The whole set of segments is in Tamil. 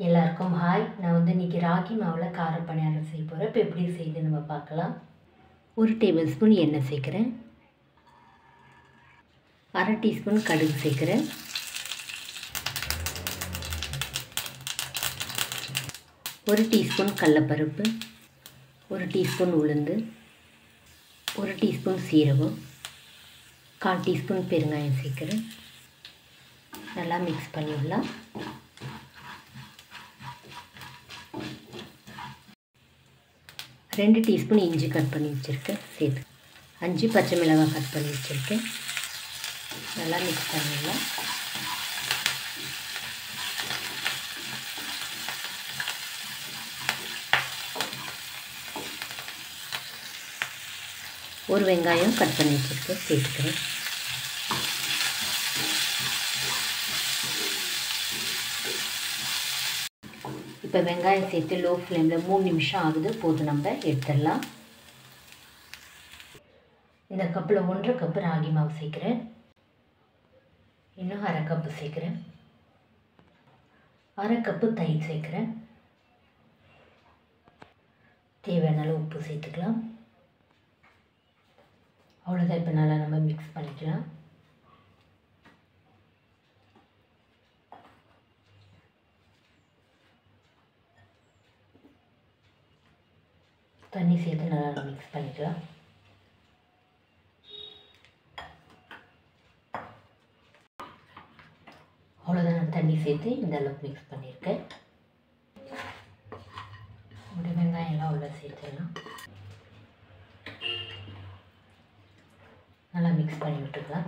எல்லாருக்கும் ஹாய். நான் இன்றைக்கி ராகி மாவில் கார பணியாரம் செய்ய போகிறேன். இப்போ எப்படி செய்யுது நம்ம பார்க்கலாம். 1 டேபிள் ஸ்பூன் எண்ணெய் சேர்க்குறேன். 1/2 டீஸ்பூன் கடுகு சேர்க்குறேன். 1 டீஸ்பூன் கடலைப்பருப்பு, 1 டீஸ்பூன் உளுந்து, 1 டீஸ்பூன் சீரகம், 1/4 டீஸ்பூன் பெருங்காயம் சேர்க்குறேன். நல்லா மிக்ஸ் பண்ணிடலாம். ரெண்டு டீஸ்பூன் இஞ்சி கட் பண்ணி வச்சுருக்கேன் சேர்த்து, 5 பச்சை மிளகாய் கட் பண்ணி வச்சுருக்கேன். நல்லா மிக்ஸ் பண்ணிடலாம். ஒரு வெங்காயம் கட் பண்ணி வச்சுருக்கேன் சேர்த்துக்கிறேன். இப்போ வெங்காயம் சேர்த்து லோ ஃப்ளேமில் 3 நிமிஷம் ஆகுது. போதும், நம்ம எடுத்துடலாம். இந்த கப்பில் 1/2 கப்பு ராகி மாவு சேர்க்குறேன். இன்னும் 1/2 கப்பு சேர்க்குறேன். 1/2 கப்பு தயிர் சேர்க்குறேன். தேவையான அளவு உப்பு சேர்த்துக்கலாம். அவ்வளோதான். இப்போ நல்லா நம்ம மிக்ஸ் பண்ணிக்கலாம். தண்ணி சேர்த்து நல்லா மிக்ஸ் பண்ணிக்கலாம். அவ்வளோதான். நான் தண்ணி சேர்த்து இந்த அளவுக்கு மிக்ஸ் பண்ணியிருக்கேன். ஒரு வெங்காயம் எல்லாம் உள்ள சேர்த்துடலாம். நல்லா மிக்ஸ் பண்ணி விட்டுக்கலாம்.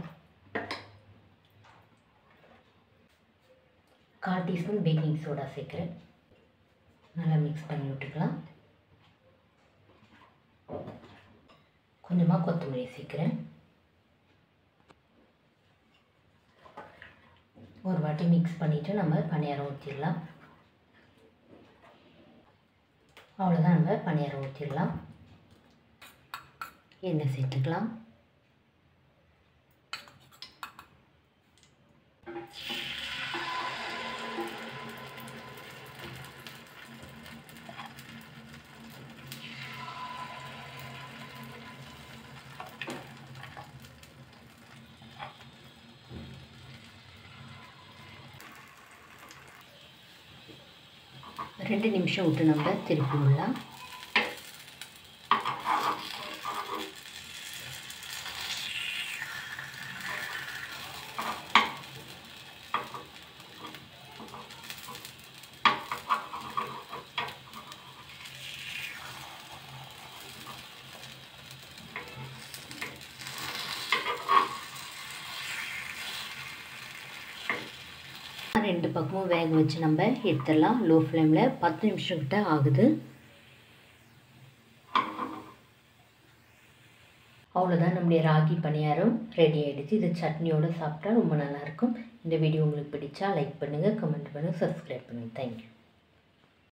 1/4 டீஸ்பூன் பேக்கிங் சோடா சேர்க்குறேன். நல்லா மிக்ஸ் பண்ணி விட்டுக்கலாம். கொஞ்சமாக கொத்தமல்லி சேர்க்குறேன். ஒரு வாட்டி மிக்ஸ் பண்ணிவிட்டு நம்ம பணியாரம் ஊற்றிடலாம். அவ்வளோதான். நம்ம பணியாரம் ஊற்றிடலாம். எண்ணெய் சேர்த்துக்கலாம். ரெண்டு நிமிஷம் விட்டு நம்ம திருப்பி விடலாம். ரெண்டு பக்கமும் வேக வச்சு நம்ம எடுத்துடலாம். லோ ஃப்ளேமில் 10 நிமிஷம் கிட்ட ஆகுது. அவ்வளோதான். நம்முடைய ராகி பணியாரம் ரெடி ஆகிடுச்சு. இது சட்னியோடு சாப்பிட்டா ரொம்ப நல்லாயிருக்கும். இந்த வீடியோ உங்களுக்கு பிடிச்சா லைக் பண்ணுங்கள், கமெண்ட் பண்ணுங்கள், சப்ஸ்கிரைப் பண்ணுங்கள். தேங்க்யூ.